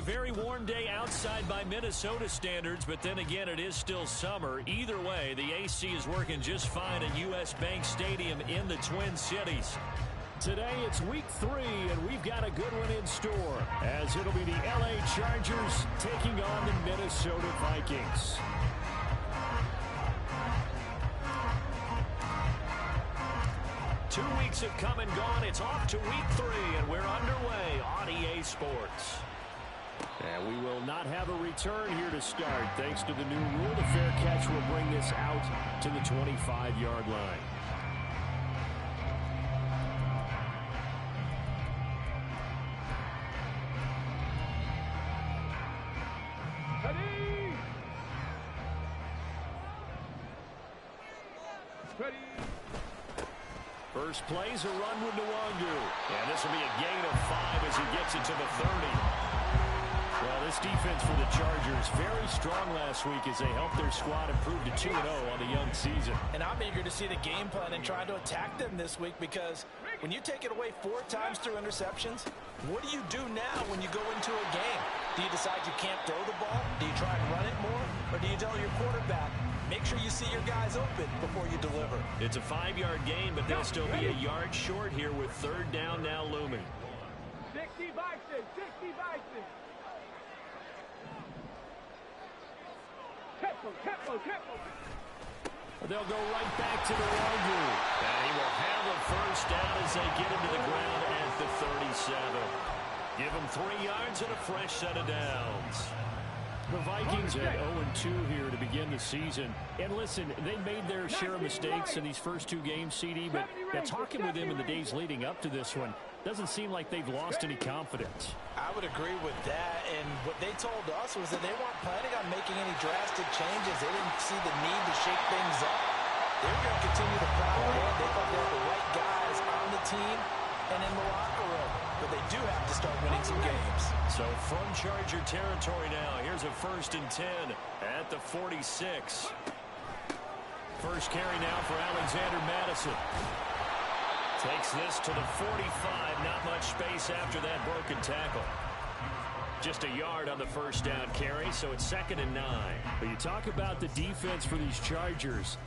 a very warm day outside by Minnesota standards, but then again, it is still summer. Either way, the AC is working just fine at U.S. Bank Stadium in the Twin Cities. Today, it's week 3, and we've got a good one in store, as it'll be the L.A. Chargers taking on the Minnesota Vikings. Two weeks have come and gone. It's off to week 3, and we're underway on EA Sports. And we will not have a return here to start. Thanks to the new rule, the fair catch will bring this out to the 25-yard line. First play's a run with Nwangu. And this will be a gain of 5 as he gets it to the 30. Well, this defense for the Chargers, very strong last week as they helped their squad improve to 2-0 on the young season. And I'm eager to see the game plan and try to attack them this week, because when you take it away 4 times through interceptions, what do you do now when you go into a game? Do you decide you can't throw the ball? Do you try and run it more? Or do you tell your quarterback, make sure you see your guys open before you deliver? It's a 5-yard gain, but they'll still be a yard short here with 3rd down now looming. 60 Vikings, 60 Vikings. They'll go right back to the Nwangu. And he will have a first down as they get him to the ground at the 37. Give him 3 yards and a fresh set of downs. The Vikings at 0-2 here to begin the season. And listen, they made their share of mistakes in these first 2 games, CD, but talking with them in the days leading up to this one, doesn't seem like they've lost any confidence. I would agree with that, and what they told us was that they weren't planning on making any drastic changes. They didn't see the need to shake things up. They were going to continue to plow ahead. They thought they had the right guys on the team and in the locker room, but they do have to start winning some games. So from Charger territory now, here's a 1st and 10 at the 46. First carry now for Alexander Madison. Takes this to the 45. Not much space after that broken tackle. Just a yard on the first down carry, so it's 2nd and 9. But you talk about the defense for these Chargers.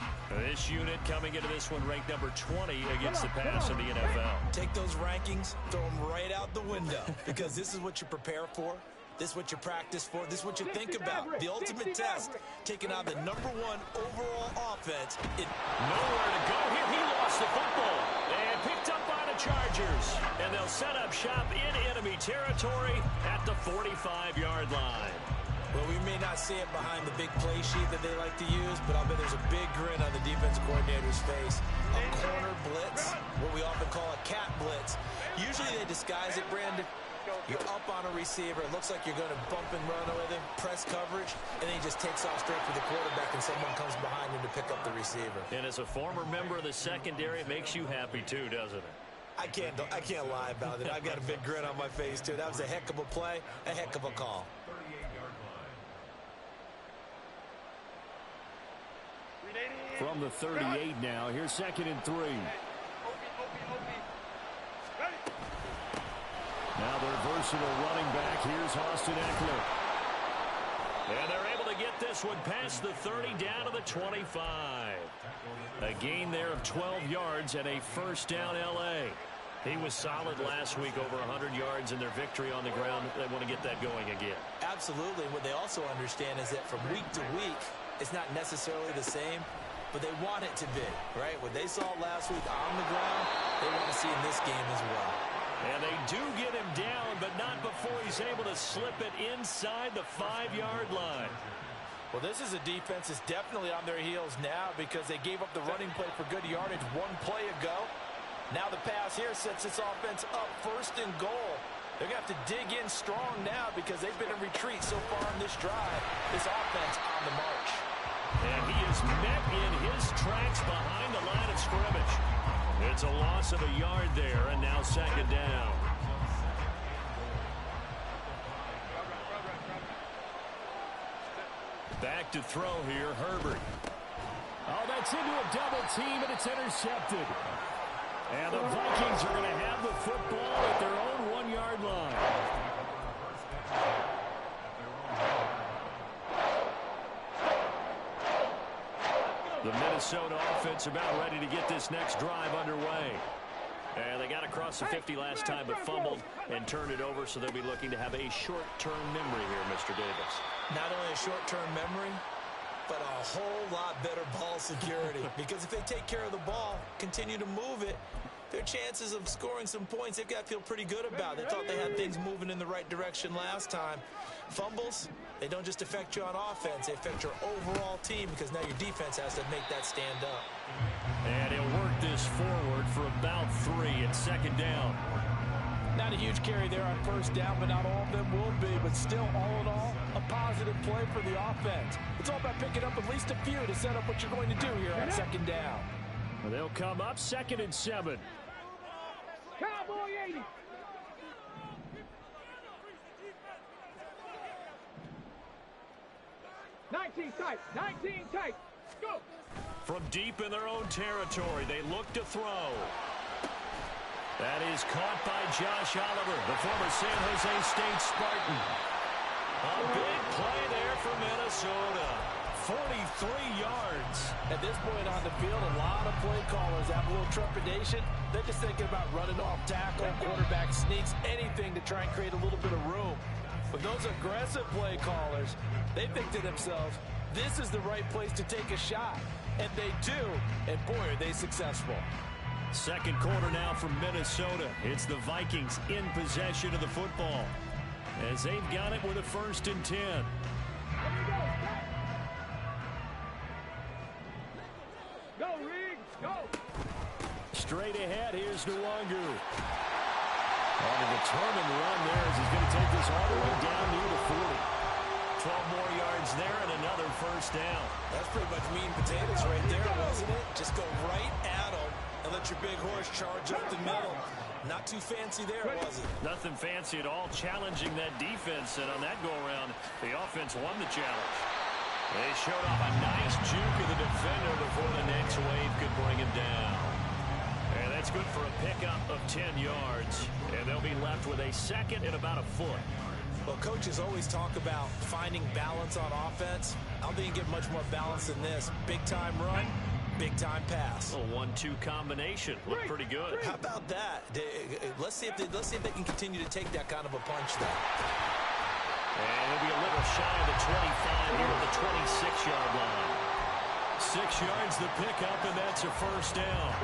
This unit coming into this one ranked number 20 against the pass in the NFL. Take those rankings, throw them right out the window, because this is what you prepare for. This is what you practice for. This is what you think about. The ultimate test, taking on the #1 overall offense. Nowhere to go here. He lost the football. And picked up by the Chargers. And they'll set up shop in enemy territory at the 45-yard line. Well, we may not see it behind the big play sheet that they like to use, but I'll bet there's a big grin on the defense coordinator's face. A corner blitz, what we often call a cat blitz. Usually they disguise it, Brandon. You're up on a receiver. It looks like you're going to bump and run with him, press coverage, and then he just takes off straight for the quarterback, and someone comes behind him to pick up the receiver. And as a former member of the secondary, it makes you happy too, doesn't it? I can't lie about it. I've got a big grin on my face, too. That was a heck of a play, a heck of a call. From the 38 now, here's 2nd and 3. Now their versatile running back, here's Austin Eckler. And they're able to get this one past the 30 down to the 25. A gain there of 12 yards and a first down L.A. He was solid last week, over 100 yards in their victory on the ground. They want to get that going again. Absolutely. What they also understand is that from week to week, it's not necessarily the same, but they want it to be, right? What they saw last week on the ground, they want to see in this game as well. And they do get him down, but not before he's able to slip it inside the 5-yard line. Well, this is a defense that's definitely on their heels now, because they gave up the running play for good yardage 1 play ago. Now the pass here sets this offense up 1st and goal. They're going to have to dig in strong now, because they've been in retreat so far in this drive. This offense on the march. And he is met in his tracks behind the line of scrimmage. It's a loss of a yard there, and now 2nd down. Back to throw here, Herbert. Oh, that's into a double team, and it's intercepted. And the Vikings are going to have the football at their own 1-yard line. The Minnesota offense about ready to get this next drive underway. And they got across the 50 last time but fumbled and turned it over, so they'll be looking to have a short-term memory here, Mr. Davis. Not only a short-term memory, but a whole lot better ball security. Because if they take care of the ball, continue to move it, their chances of scoring some points, they've got to feel pretty good about. They thought they had things moving in the right direction last time. Fumbles, they don't just affect you on offense, they affect your overall team because now your defense has to make that stand up. And he'll work this forward for about 3 at second down. Not a huge carry there on first down, but not all of them will be. But still, all in all, a positive play for the offense. It's all about picking up at least a few to set up what you're going to do here on second down. Well, they'll come up 2nd and 7. Cowboy 80. Tight. 19 tight. Go. From deep in their own territory, they look to throw. That is caught by Josh Oliver, the former San Jose State Spartan. A big play there for Minnesota. 43 yards. At this point on the field, a lot of play callers have a little trepidation. They're just thinking about running off tackle, quarterback sneaks, anything to try and create a little bit of room. But those aggressive play callers, they think to themselves, this is the right place to take a shot. And they do, and boy, are they successful. Second quarter now from Minnesota. It's the Vikings in possession of the football, as they've got it with a 1st and 10. Go, Reed, go. Straight ahead, here's Nwangu. On a determined run there as he's going to take this all the way down near the 40. 12 more yards there and another 1st down. That's pretty much meat and potatoes right there, wasn't it? Just go right at them and let your big horse charge up the middle. Not too fancy there, was it? Nothing fancy at all, challenging that defense, and on that go-around, the offense won the challenge. They showed off a nice juke of the defender before the next wave could bring him down. And that's good for a pickup of 10 yards, and they'll be left with a 2nd and about a foot. Well, coaches always talk about finding balance on offense. I don't think you get much more balance than this. Big-time run, big-time pass. A 1-2 combination. Looked pretty good. How about that? Let's see if they can continue to take that kind of a punch there. And he'll be a little shy of the 25 here at the 26-yard line. 6 yards the pickup, and that's a 1st down.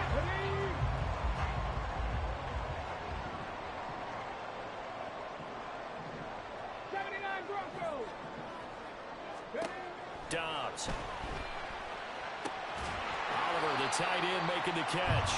Dobbs. Oliver, the tight end, making the catch.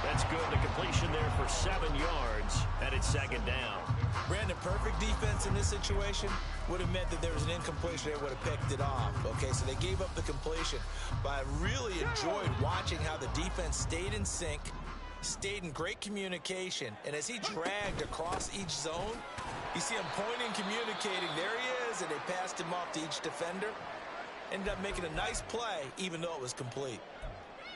That's good. The completion there for 7 yards, and it's 2nd down. Brandon, perfect defense in this situation would have meant that there was an incompletion. They would have picked it off. Okay, so they gave up the completion. But I really enjoyed watching how the defense stayed in sync, stayed in great communication, and as he dragged across each zone, you see him pointing, communicating. There he is, and they passed him off to each defender. Ended up making a nice play, even though it was complete.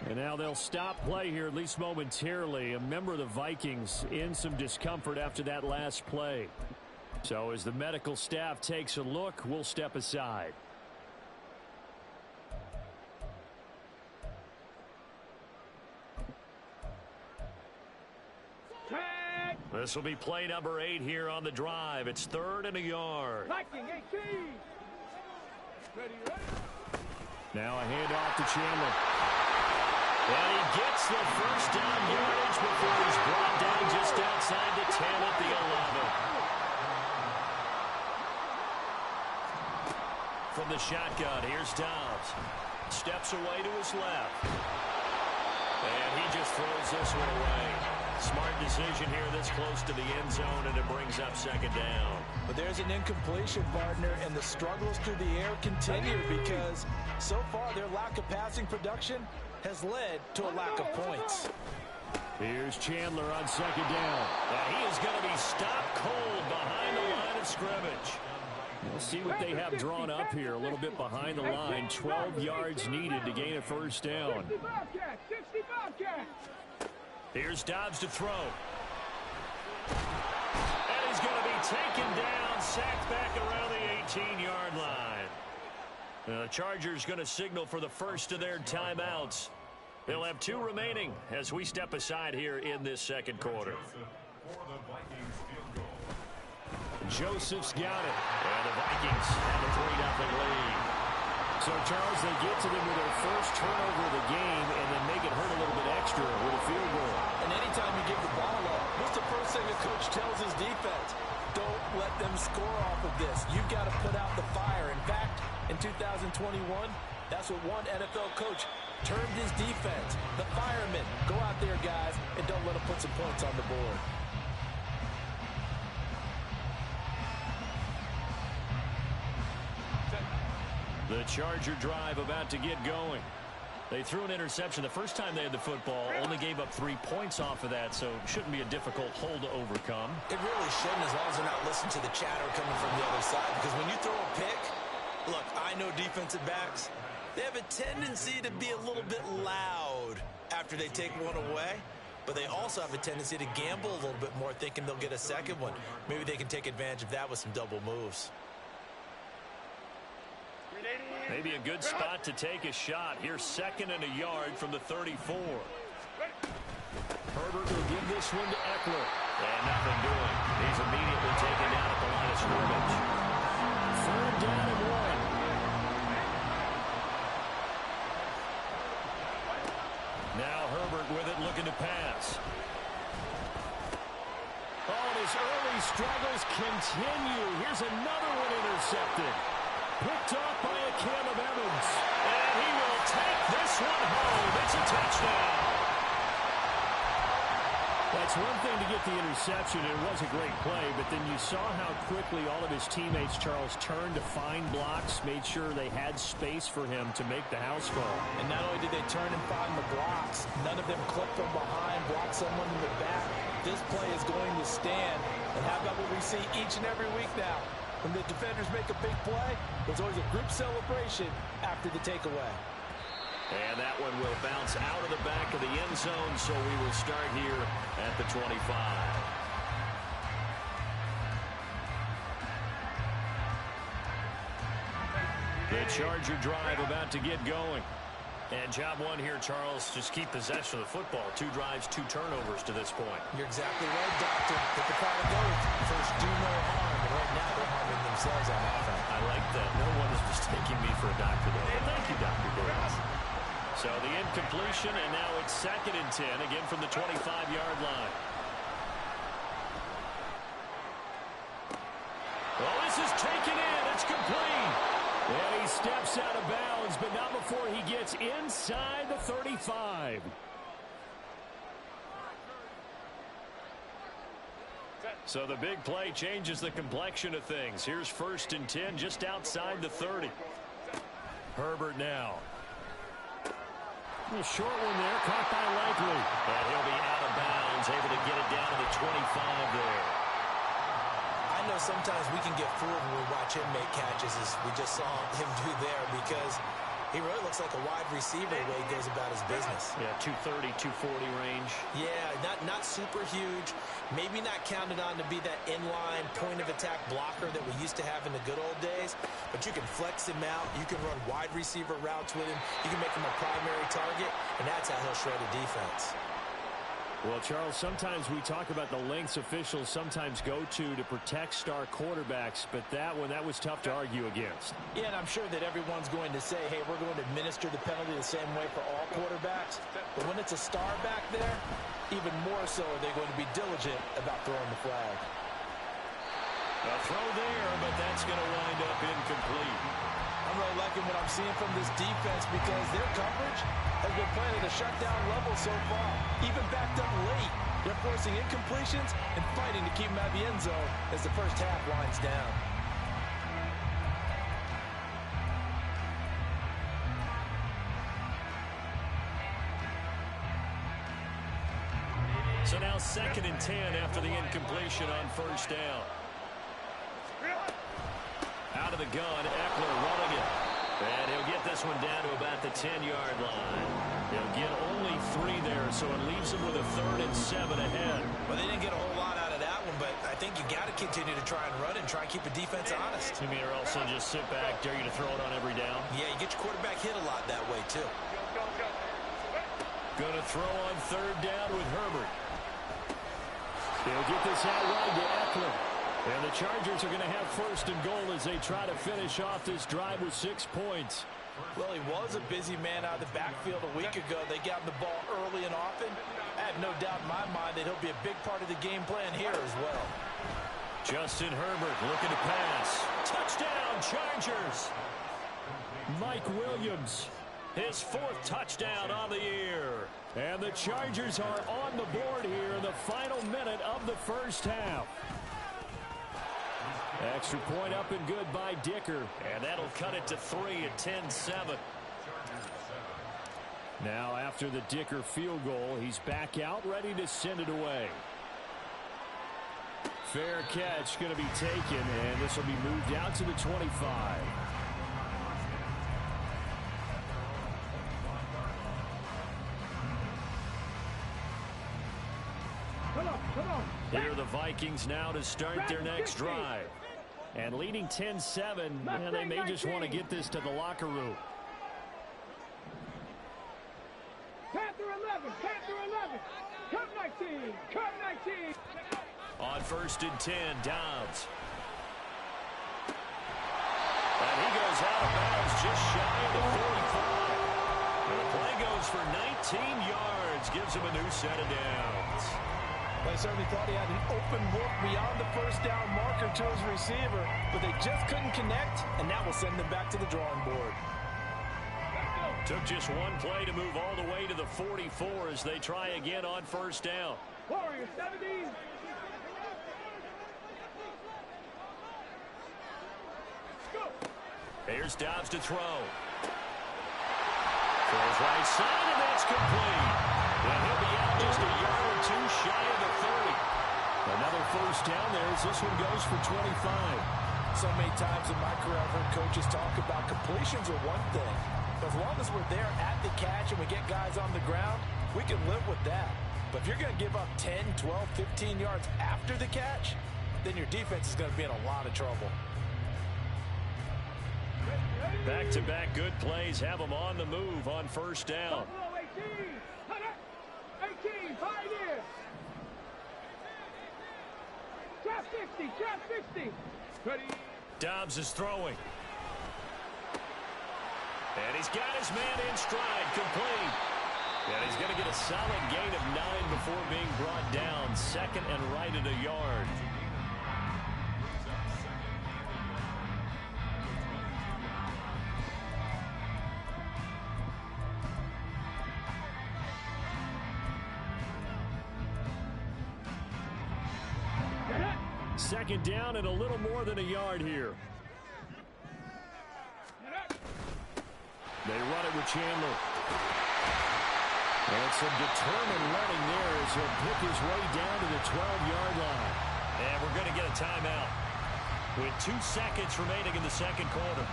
And now they'll stop play here, at least momentarily. A member of the Vikings in some discomfort after that last play. So as the medical staff takes a look, we'll step aside. This will be play number 8 here on the drive. It's 3rd and a yard. Viking 18. Ready. Now a handoff to Chandler. And he gets the 1st down yardage before he's brought down just outside the 10 at the 11. From the shotgun, here's Dobbs. Steps away to his left. And he just throws this one away. Smart decision here this close to the end zone, and it brings up 2nd down. But there's an incompletion, partner, and the struggles through the air continue because so far their lack of passing production has led to a lack of points. Here's Chandler on 2nd down. And he is going to be stopped cold behind the line of scrimmage. We'll see what they have drawn up here a little bit behind the line. 12 yards needed to gain a 1st down. 60 Bobcats. Here's Dobbs to throw. And he's going to be taken down, sacked back around the 18-yard line. The Chargers going to signal for the first of their timeouts. They'll have 2 remaining as we step aside here in this second quarter. Joseph's got it. And the Vikings have a 3-0 lead. So, Charles, they get to them with their first turnover of the game and then make it hurt a little bit extra with a field goal. And anytime you give the ball up, what's the first thing a coach tells his defense? Don't let them score off of this. You've got to put out the fire. In fact, in 2021, that's what one NFL coach termed his defense. The firemen. Go out there, guys, and don't let them put some points on the board. The Charger drive about to get going. They threw an interception the first time they had the football, only gave up 3 points off of that, so it shouldn't be a difficult hole to overcome. It really shouldn't, as long as they're not listening to the chatter coming from the other side, because when you throw a pick, look, I know defensive backs, they have a tendency to be a little bit loud after they take one away, but they also have a tendency to gamble a little bit more, thinking they'll get a second one. Maybe they can take advantage of that with some double moves. Maybe a good spot to take a shot. Here's 2nd and a yard from the 34. Herbert will give this one to Eckler. And nothing doing. He's immediately taken down at the line of scrimmage. 3rd down and 1. Now Herbert with it, looking to pass. Oh, and his early struggles continue. Here's another one intercepted. Picked off by a Caleb Evans. And he will take this one home. It's a touchdown. That's one thing to get the interception. It was a great play, but then you saw how quickly all of his teammates, Charles, turned to find blocks, made sure they had space for him to make the house call. And not only did they turn and find the blocks, none of them clipped from behind, blocked someone in the back. This play is going to stand. And how about what we see each and every week now? When the defenders make a big play, there's always a group celebration after the takeaway. And that one will bounce out of the back of the end zone, so we will start here at the 25. The Charger drive about to get going. And job one here, Charles, just keep possession of the football. 2 drives, 2 turnovers to this point. You're exactly right, Doctor. Put the crowd goes. First, do no harm. But right now, they're harming themselves on offense. I like that. No one is mistaking me for a doctor, though. But thank you, Dr. Davis. So the incompletion, and now it's 2nd and 10, again from the 25-yard line. Well, this is taken in. It's complete. And he steps out of bounds, but not before he gets inside the 35. So the big play changes the complexion of things. Here's 1st and 10 just outside the 30. Herbert now. A little short one there, caught by Likely. And he'll be out of bounds, able to get it down to the 25 there. I know sometimes we can get fooled when we watch him make catches, as we just saw him do there, because he really looks like a wide receiver the way he goes about his business. Yeah, 230, 240 range. Yeah, not super huge. Maybe not counted on to be that inline point-of-attack blocker that we used to have in the good old days, but you can flex him out. You can run wide receiver routes with him. You can make him a primary target, and that's how he'll shred a defense. Well, Charles, sometimes we talk about the lengths officials sometimes go to protect star quarterbacks, but that was tough to argue against. Yeah, and I'm sure that everyone's going to say, hey, we're going to administer the penalty the same way for all quarterbacks. But when it's a star back there, even more so are they going to be diligent about throwing the flag. A throw there, but that's going to wind up incomplete. I'm really liking what I'm seeing from this defense because their coverage has been playing at a shutdown level so far. Even backed up late, they're forcing incompletions and fighting to keep them out of the end zone as the first half winds down. So now 2nd and 10 after the incompletion on 1st down. Out of the gun, Eckler running it. And he'll get this one down to about the 10-yard line. He'll get only 3 there, so it leaves him with a 3rd and 7 ahead. Well, they didn't get a whole lot out of that one, but I think think you got to continue to try and run and try and keep the defense honest. You mean or else they'll just sit back, dare you to throw it on every down? Yeah, you get your quarterback hit a lot that way, too. Going to throw on third down with Herbert. He'll get this out wide to Eckler. And the Chargers are going to have first and goal as they try to finish off this drive with 6 points. Well, he was a busy man out of the backfield a week ago. They got him the ball early and often. I have no doubt in my mind that he'll be a big part of the game plan here as well. Justin Herbert looking to pass. Touchdown, Chargers. Mike Williams, his 4th touchdown on the year. And the Chargers are on the board here in the final minute of the first half. Extra point up and good by Dicker. And that'll cut it to 3 at 10-7. Now after the Dicker field goal, he's back out ready to send it away. Fair catch going to be taken, and this will be moved out to the 25. Come on. Here are the Vikings now to start their next drive. And leading 10-7, and they may just want to get this to the locker room. Panther 11. Come 19. On first and 10, Downs. And he goes out of bounds just shy of the 45. And the play goes for 19 yards, gives him a new set of downs. They certainly thought he had an open look beyond the first down marker to his receiver, but they just couldn't connect, and that will send them back to the drawing board. Took just one play to move all the way to the 44 as they try again on first down. Warriors 70. Here's Dobbs to throw. Throws right side, and that's complete. And he'll be out just a yard or two shy of the 30. Another first down there as this one goes for 25. So many times in my career I've heard coaches talk about completions are one thing. But as long as we're there at the catch and we get guys on the ground, we can live with that. But if you're going to give up 10, 12, 15 yards after the catch, then your defense is going to be in a lot of trouble. Back-to-back good plays have them on the move on first down. 18, pioneer. Trap 60. Ready. Dobbs is throwing. And he's got his man in stride, complete. And he's going to get a solid gain of 9 before being brought down. Second and right at a yard. Second down and a little more than a yard here. They run it with Chandler. And some determined running there as he'll pick his way down to the 12-yard line. And we're going to get a timeout with 2 seconds remaining in the second quarter.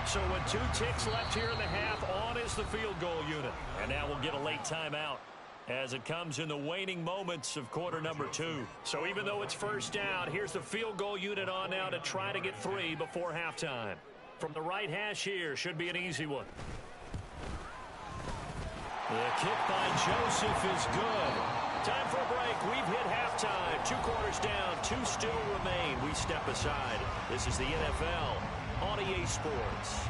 So with 2 ticks left here in the half, on is the field goal unit. And now we'll get a late timeout as it comes in the waning moments of quarter number 2. So even though it's first down, here's the field goal unit on now to try to get 3 before halftime. From the right hash here, should be an easy one. The kick by Joseph is good. Time for a break. We've hit halftime. 2 quarters down, 2 still remain. We step aside. This is the NFL on EA Sports.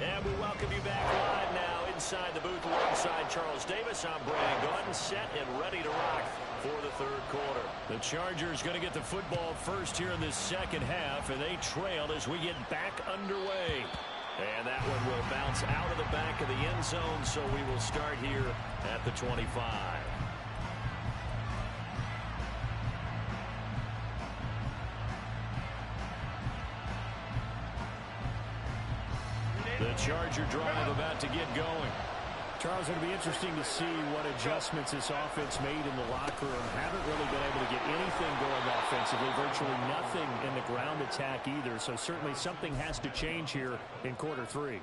And we welcome you back live now inside the booth alongside Charles Davis. I'm Brian Gordon, set and ready to rock for the third quarter. The Chargers going to get the football first here in this second half, and they trail as we get back underway. And that one will bounce out of the back of the end zone, so we will start here at the 25. The Charger drive about to get going. Charles, it'll be interesting to see what adjustments this offense made in the locker room. Haven't really been able to get anything going offensively, virtually nothing in the ground attack either. So certainly something has to change here in quarter 3.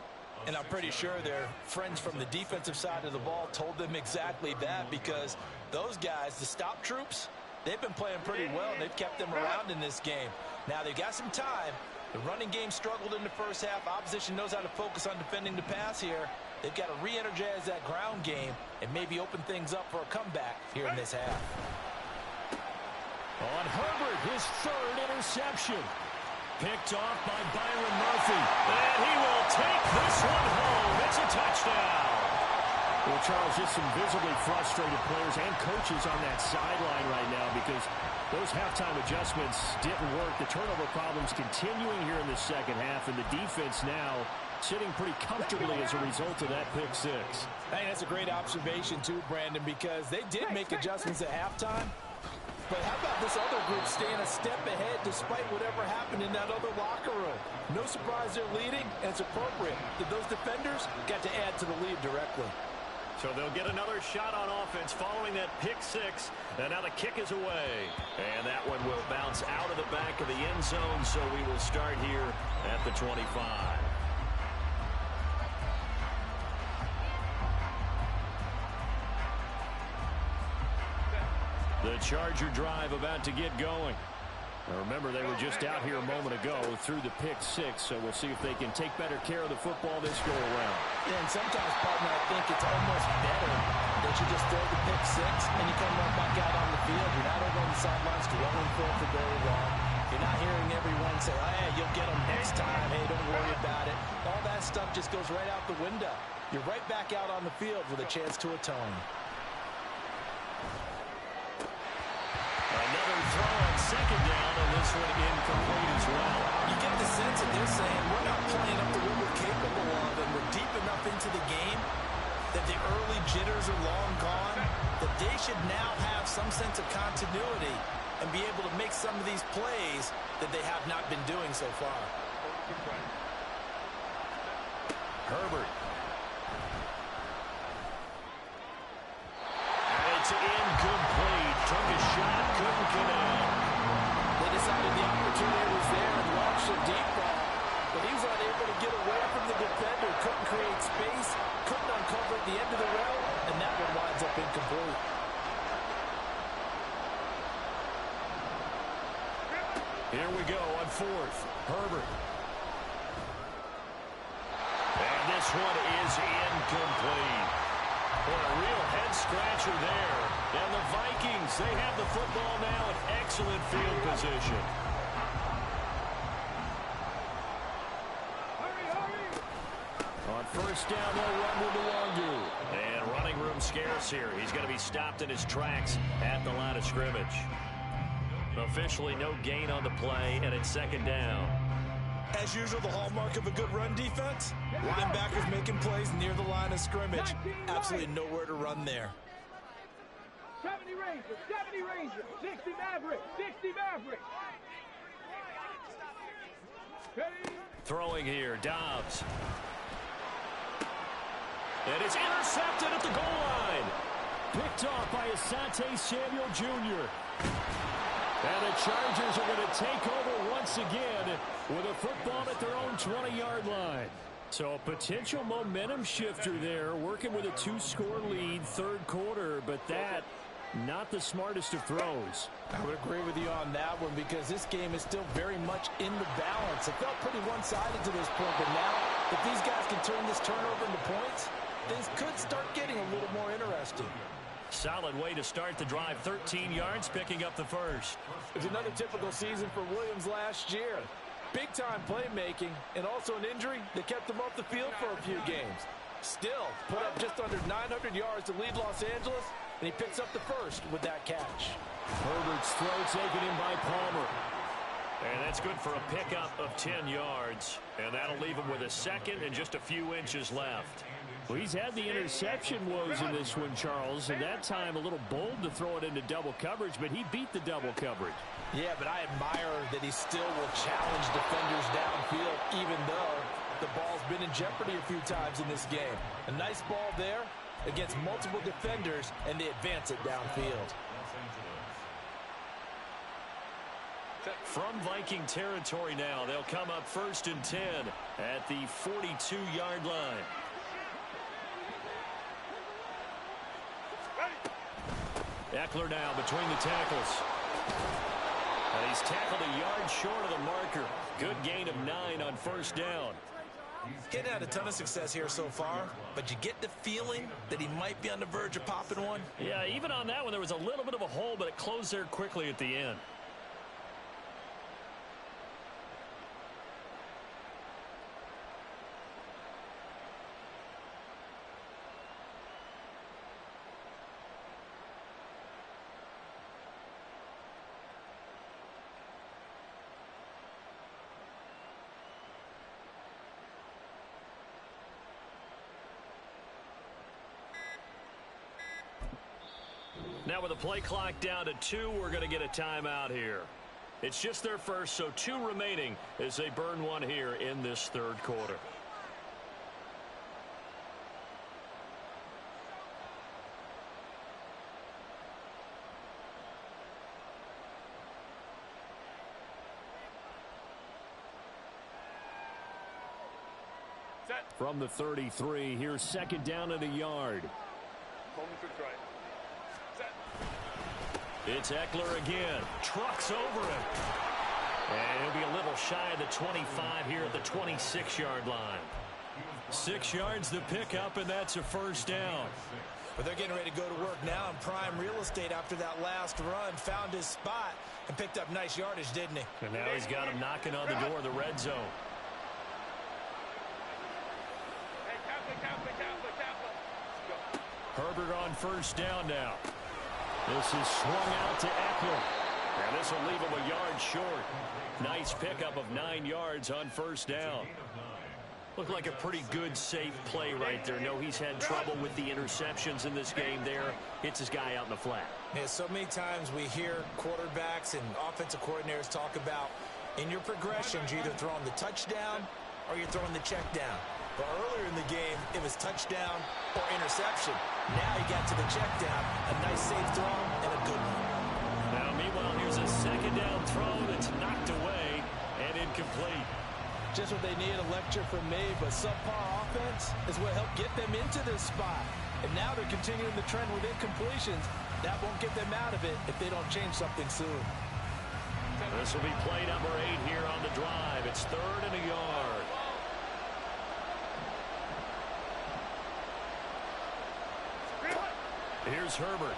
And I'm pretty sure their friends from the defensive side of the ball told them exactly that, because those guys, the stop troops, they've been playing pretty well. They've kept them around in this game. Now they've got some time. The running game struggled in the first half. Opposition knows how to focus on defending the pass here. They've got to re-energize that ground game and maybe open things up for a comeback here in this half. On Herbert, his third interception. Picked off by Byron Murphy. And he will take this one home. It's a touchdown. Well, Charles, just some visibly frustrated players and coaches on that sideline right now because those halftime adjustments didn't work. The turnover problems continuing here in the second half, and the defense now sitting pretty comfortably as a result of that pick six. Hey, that's a great observation too, Brandon, because they did make adjustments at halftime. But how about this other group staying a step ahead despite whatever happened in that other locker room? No surprise they're leading, and it's appropriate that those defenders got to add to the lead directly. So they'll get another shot on offense following that pick six. And now the kick is away. And that one will bounce out of the back of the end zone, so we will start here at the 25. The Charger drive about to get going. Now remember, they were just out here a moment ago through the pick six, so we'll see if they can take better care of the football this go-around. Yeah, and sometimes, partner, I think it's almost better that you just throw the pick six and you come right back out on the field. You're not over on the sidelines dwelling for very long. You're not hearing everyone say, oh, yeah, you'll get them next time. Hey, don't worry about it. All that stuff just goes right out the window. You're right back out on the field with a chance to atone. Another throw on second down, and this one incomplete as well. You get the sense that they're saying we're not playing up to what we're capable of, and we're deep enough into the game that the early jitters are long gone, that they should now have some sense of continuity and be able to make some of these plays that they have not been doing so far. Herbert. And it's incomplete. Took a shot, couldn't connect. They decided the opportunity was there and launched a deep ball, but he was unable to get away from the defender, couldn't create space, couldn't uncover at the end of the route, and that one winds up incomplete. Here we go on fourth. Herbert. And this one is incomplete. Boy, a real head-scratcher there. And the Vikings, they have the football now in excellent field position. On first down, they'll run with Luongo. And running room scarce here. He's going to be stopped in his tracks at the line of scrimmage. Officially no gain on the play, and it's second down. As usual, the hallmark of a good run defense, linebackers making plays near the line of scrimmage. Absolutely nowhere to run there. 70 Rangers, 70 Rangers, 60 Mavericks, 60 Mavericks. Ready? Throwing here, Dobbs. And it's intercepted at the goal line. Picked off by Asante Samuel Jr. And the Chargers are going to take over once again with a football at their own 20-yard line. So a potential momentum shifter there, working with a 2-score lead, third quarter, but that not the smartest of throws. I would agree with you on that one because this game is still very much in the balance. It felt pretty one-sided to this point, but now if these guys can turn this turnover into points, things could start getting a little more interesting. Solid way to start the drive, 13 yards, picking up the first. It's another typical season for Williams last year. Big-time playmaking and also an injury that kept him off the field for a few games. Still, put up just under 900 yards to lead Los Angeles, and he picks up the first with that catch. Herbert's throw taken in by Palmer. And that's good for a pickup of 10 yards. And that'll leave him with a second and just a few inches left. Well, he's had the interception woes in this one, Charles, and that time a little bold to throw it into double coverage, but he beat the double coverage. Yeah, but I admire that he still will challenge defenders downfield, even though the ball's been in jeopardy a few times in this game. A nice ball there against multiple defenders, and they advance it downfield. From Viking territory now, they'll come up 1st and 10 at the 42-yard line. Eckler now between the tackles. And he's tackled a yard short of the marker. Good gain of 9 on 1st down. Getting had a ton of success here so far, but you get the feeling that he might be on the verge of popping one. Yeah, even on that one, there was a little bit of a hole, but it closed there quickly at the end. Now with the play clock down to 2, we're going to get a timeout here. It's just their first, so 2 remaining as they burn one here in this 3rd quarter. From the 33, here's 2nd down and a yard. It's Eckler again. Trucks over him. And he'll be a little shy of the 25 here at the 26-yard line. 6 yards the pickup, and that's a 1st down. But they're getting ready to go to work now in prime real estate after that last run. Found his spot and picked up nice yardage, didn't he? And now he's got him knocking on the door of the red zone. Herbert on 1st down now. This is swung out to Eckler. And this will leave him a yard short. Nice pickup of 9 yards on 1st down. Looked like a pretty good, safe play right there. No, he's had trouble with the interceptions in this game there. Hits his guy out in the flat. Yeah, so many times we hear quarterbacks and offensive coordinators talk about in your progressions, you're either throwing the touchdown or you're throwing the check down. But earlier in the game, it was touchdown or interception. Now he got to the check down. A nice safe throw and a good one. Now, meanwhile, here's a 2nd down throw that's knocked away and incomplete. Just what they need, a lecture from me, but subpar offense is what helped get them into this spot. And now they're continuing the trend with incompletions. That won't get them out of it if they don't change something soon. This will be play number 8 here on the drive. It's 3rd and a yard. Here's Herbert.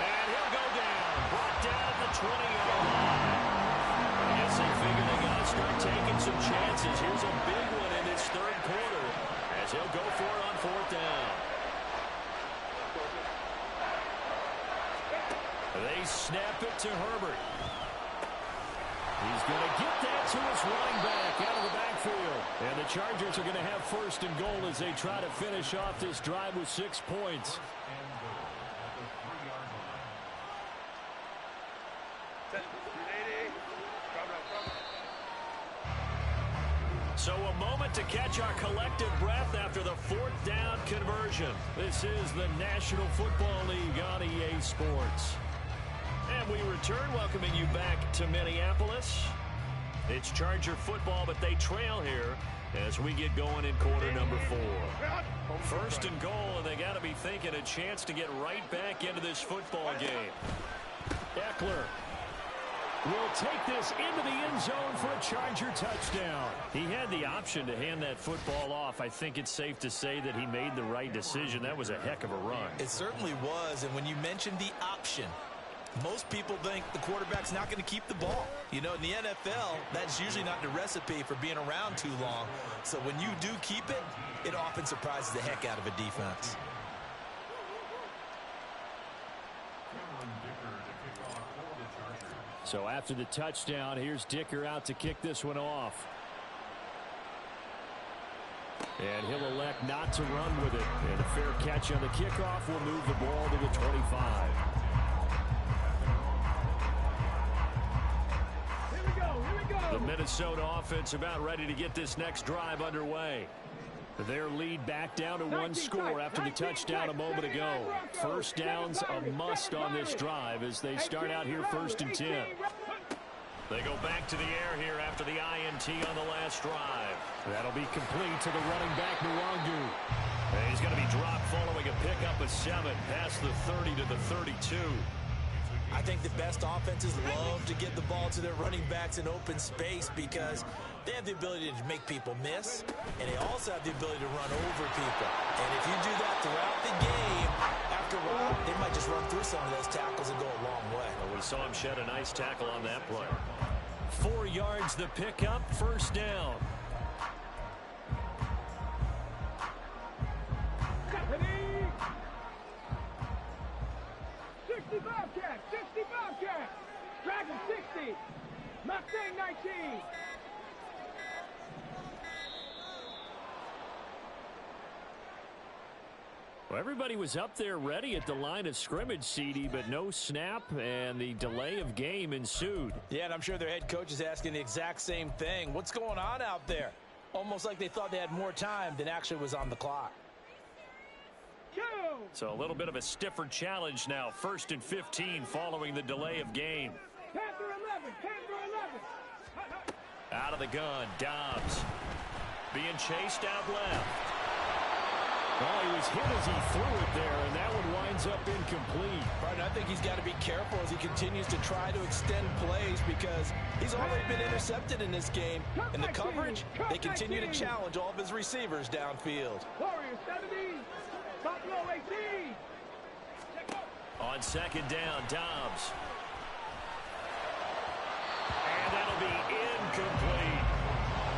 And he'll go down. Brought down the 20-yard line. I guess they figure they got to start taking some chances. Here's a big one in this 3rd quarter as he'll go for it on 4th down. They snap it to Herbert. He's going to get that to his running back out of the backfield. And the Chargers are going to have 1st and goal as they try to finish off this drive with 6 points. So a moment to catch our collective breath after the 4th down conversion. This is the National Football League on EA Sports. And we return, welcoming you back to Minneapolis. It's Charger football, but they trail here as we get going in quarter number 4. 1st and goal, and they got to be thinking a chance to get right back into this football game. Eckler will take this into the end zone for a Charger touchdown. He had the option to hand that football off. I think it's safe to say that he made the right decision. That was a heck of a run. It certainly was, and when you mentioned the option, most people think the quarterback's not going to keep the ball. You know, in the NFL, that's usually not the recipe for being around too long. So when you do keep it, it often surprises the heck out of a defense. So after the touchdown, here's Dicker out to kick this one off. And he'll elect not to run with it. And a fair catch on the kickoff will move the ball to the 25. The Minnesota offense about ready to get this next drive underway. Their lead back down to 1 score after the touchdown a moment ago. 1st down's a must on this drive as they start out here 1st and 10. They go back to the air here after the INT on the last drive. That'll be complete to the running back, Nwangu. And he's going to be dropped following a pickup of 7 past the 30 to the 32. I think the best offenses love to get the ball to their running backs in open space because they have the ability to make people miss, and they also have the ability to run over people. And if you do that throughout the game, after a while, they might just run through some of those tackles and go a long way. Well, we saw him shed a nice tackle on that play. 4 yards the pickup, first down. 60 Bobcat, 60 Bobcat. Dragon 60. Mustang 19. Well, everybody was up there ready at the line of scrimmage, CD, but no snap, and the delay of game ensued. Yeah, and I'm sure their head coach is asking the exact same thing. What's going on out there? Almost like they thought they had more time than actually was on the clock. So a little bit of a stiffer challenge now. 1st and 15 following the delay of game. Panther 11, Panther 11. Out of the gun, Dobbs. Being chased out left. Well, he was hit as he threw it there, and that one winds up incomplete. Right, I think he's got to be careful as he continues to try to extend plays because he's already been intercepted in this game. And the coverage, they continue to challenge all of his receivers downfield. Warriors 70, Buffalo 18. On 2nd down, Dobbs. And that'll be incomplete.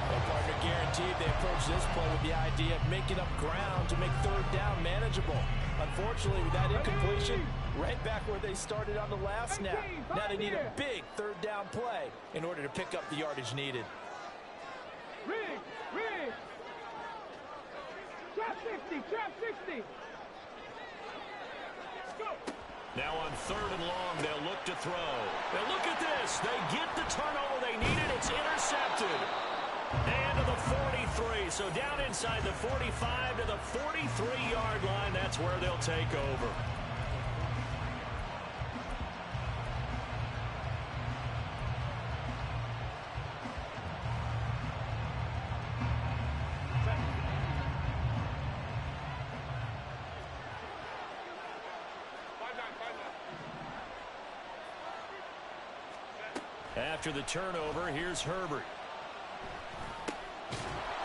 Well, partner, guaranteed they approach this play with the idea of making up ground to make 3rd down manageable. Unfortunately, with that incompletion, right back where they started on the last snap. Now they need a big 3rd down play in order to pick up the yardage needed. Rig. Trap 60. Now on 3rd and long, they'll look to throw. Now look at this. They get the turnover they needed. It's intercepted. And to the 43. So down inside the 45 to the 43-yard line. That's where they'll take over. After the turnover, here's Herbert.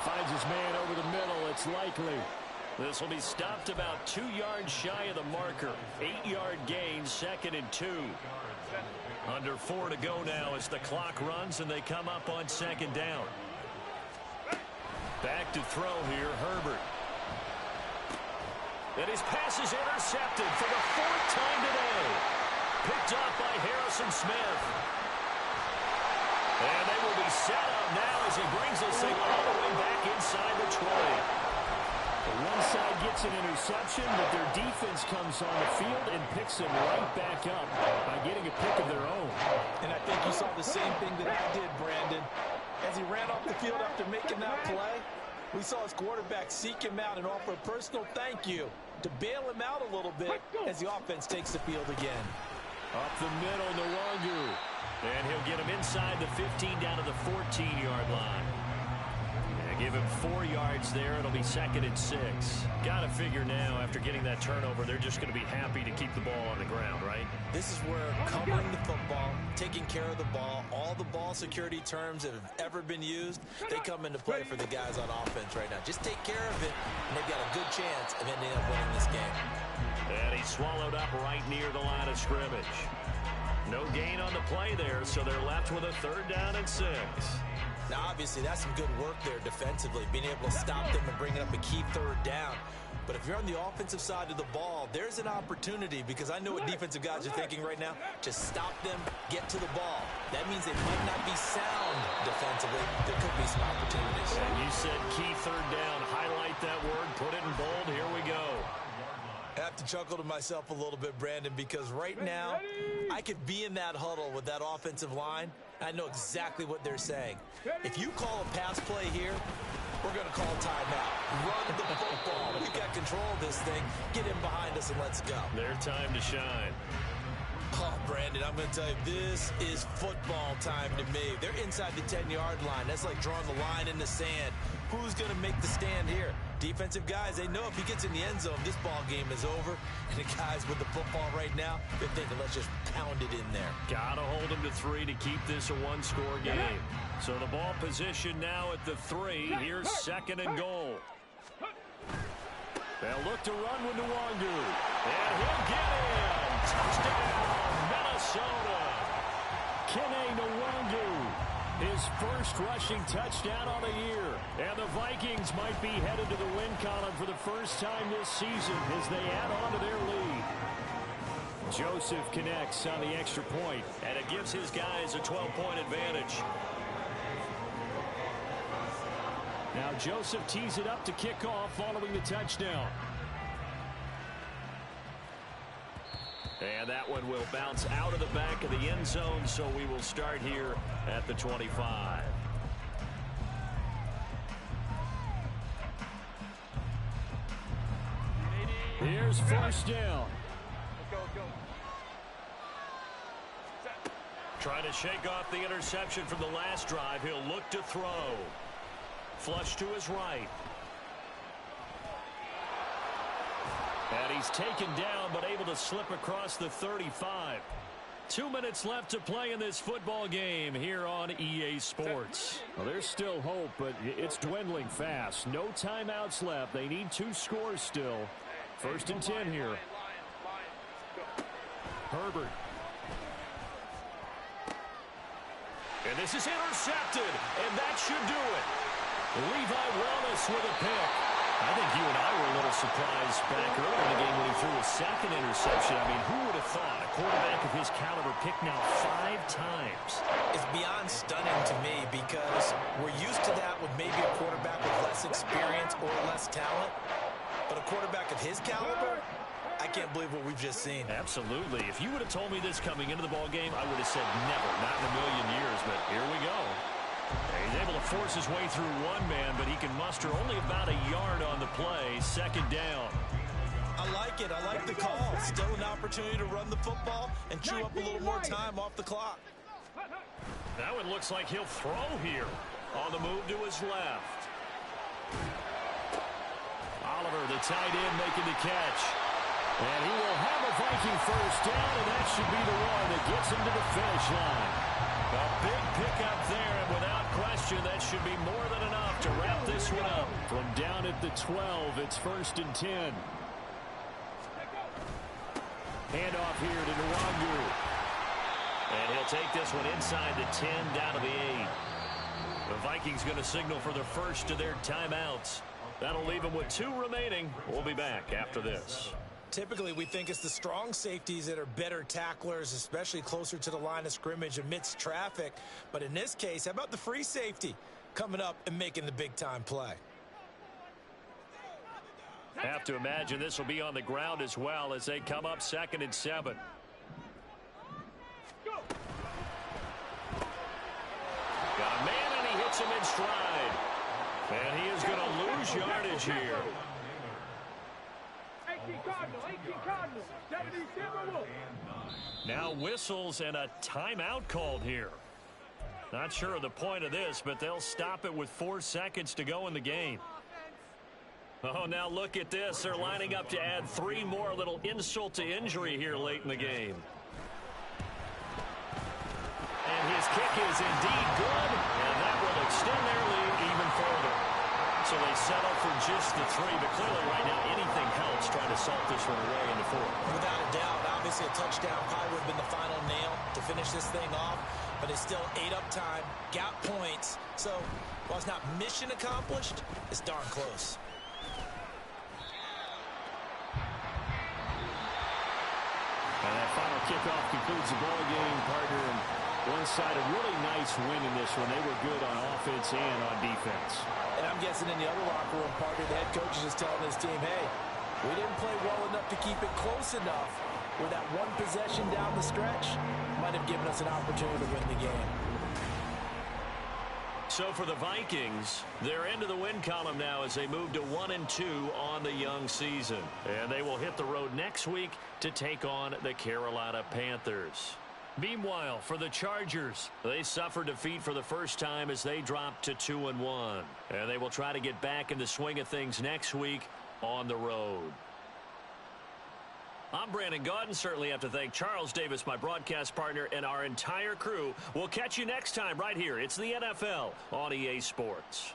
Finds his man over the middle. It's likely. This will be stopped about 2 yards shy of the marker. 8-yard gain, 2nd and 2. Under 4 to go now as the clock runs and they come up on 2nd down. Back to throw here, Herbert. And his pass is intercepted for the 4th time today. Picked up by Harrison Smith. And they will be set up now as he brings this thing all the way back inside the 20. One side gets an interception, but their defense comes on the field and picks them right back up by getting a pick of their own. And I think you saw the same thing that I did, Brandon. As he ran off the field after making that play, we saw his quarterback seek him out and offer a personal thank you to bail him out a little bit as the offense takes the field again. Up the middle, Nwangu. And he'll get him inside the 15 down to the 14-yard line. And give him 4 yards there. It'll be 2nd and 6. Got to figure now, after getting that turnover, they're just going to be happy to keep the ball on the ground, right? This is where covering the football, taking care of the ball, all the ball security terms that have ever been used, they come into play for the guys on offense right now. Just take care of it, and they've got a good chance of ending up winning this game. And he's swallowed up right near the line of scrimmage. No gain on the play there, so they're left with a 3rd down and 6. Now, obviously, that's some good work there defensively, being able to stop them and bringing up a key 3rd down. But if you're on the offensive side of the ball, there's an opportunity, because I know what defensive guys are thinking right now, to stop them, get to the ball. That means they might not be sound defensively. There could be some opportunities. And you said key 3rd down. Highlight that word. Put it in bold. Here we go. I have to chuckle to myself a little bit, Brandon, because right now I could be in that huddle with that offensive line. I know exactly what they're saying. If you call a pass play here, we're going to call timeout. Run the football. We've got control of this thing. Get in behind us and let's go. Their time to shine. Oh, Brandon, I'm going to tell you, this is football, foul time to me. They're inside the 10-yard line. That's like drawing the line in the sand. Who's going to make the stand here? Defensive guys, they know if he gets in the end zone, this ball game is over. And the guys with the football right now, they're thinking, let's just pound it in there. Got to hold him to 3 to keep this a one-score game. So the ball position now at the 3. Here's 2nd and goal. They'll look to run with Nwangu. And he'll get in. Touchdown, Minnesota. Kene Nwangu. His first rushing touchdown on the year. And the Vikings might be headed to the win column for the first time this season as they add on to their lead. Joseph connects on the extra point, and it gives his guys a 12-point advantage. Now Joseph tees it up to kick off following the touchdown. And that one will bounce out of the back of the end zone, so we will start here at the 25. Here's first down. Trying to shake off the interception from the last drive. He'll look to throw. Flush to his right. And he's taken down, but able to slip across the 35. 2 minutes left to play in this football game here on EA Sports. Well, there's still hope, but it's dwindling fast. No timeouts left. They need 2 scores still. 1st and 10 here. Herbert. And this is intercepted, and that should do it. Levi Wallace with a pick. I think you and I were a little surprised back early in the game when he threw a 2nd interception. I mean, who would have thought a quarterback of his caliber picked now 5 times? It's beyond stunning to me because we're used to that with maybe a quarterback with less experience or less talent. But a quarterback of his caliber, I can't believe what we've just seen. Absolutely. If you would have told me this coming into the ball game, I would have said never, not in a million years. But here we go. He's able to force his way through one man, but he can muster only about a yard on the play. 2nd down. I like it. I like the call. Still an opportunity to run the football and chew up a little more time off the clock. That one looks like he'll throw here. On the move to his left. Oliver, the tight end, making the catch. And he will have a Viking first down, and that should be the one that gets him to the finish line. A big pickup there, and without question, that should be more than enough to wrap this one up. From down at the 12, it's 1st and 10. Handoff here to Nwangu. And he'll take this one inside the 10, down to the 8. The Vikings going to signal for the first of their timeouts. That'll leave them with 2 remaining. We'll be back after this. Typically, we think it's the strong safeties that are better tacklers, especially closer to the line of scrimmage amidst traffic. But in this case, how about the free safety coming up and making the big-time play? Have to imagine this will be on the ground as well as they come up 2nd and 7. Got a man, and he hits him in stride. And he is going to lose yardage here. 18 Cardinals, 70 Timberwolves. Now whistles and a timeout called here. Not sure of the point of this, but they'll stop it with 4 seconds to go in the game. Oh, now look at this. They're lining up to add 3 more, little insult to injury here late in the game. And his kick is indeed good, and that will extend their lead even further. So they settle for just the 3, but clearly right now anything helps trying to salt this one away in the 4th. Without a doubt, obviously a touchdown probably would have been the final nail to finish this thing off, but it's still 8 up time, got points. So while it's not mission accomplished, it's darn close. And that final kickoff concludes the ball game, partner. And one side, a really nice win in this one. They were good on offense and on defense. And I'm guessing in the other locker room, partner, the head coach is just telling his team, hey, we didn't play well enough to keep it close enough where that one possession down the stretch might have given us an opportunity to win the game. So for the Vikings, they're into the win column now as they move to 1-2 on the young season. And they will hit the road next week to take on the Carolina Panthers. Meanwhile, for the Chargers, they suffered defeat for the first time as they dropped to 2-1. And they will try to get back in the swing of things next week on the road. I'm Brandon Gaudin. Certainly have to thank Charles Davis, my broadcast partner, and our entire crew. We'll catch you next time right here. It's the NFL on EA Sports.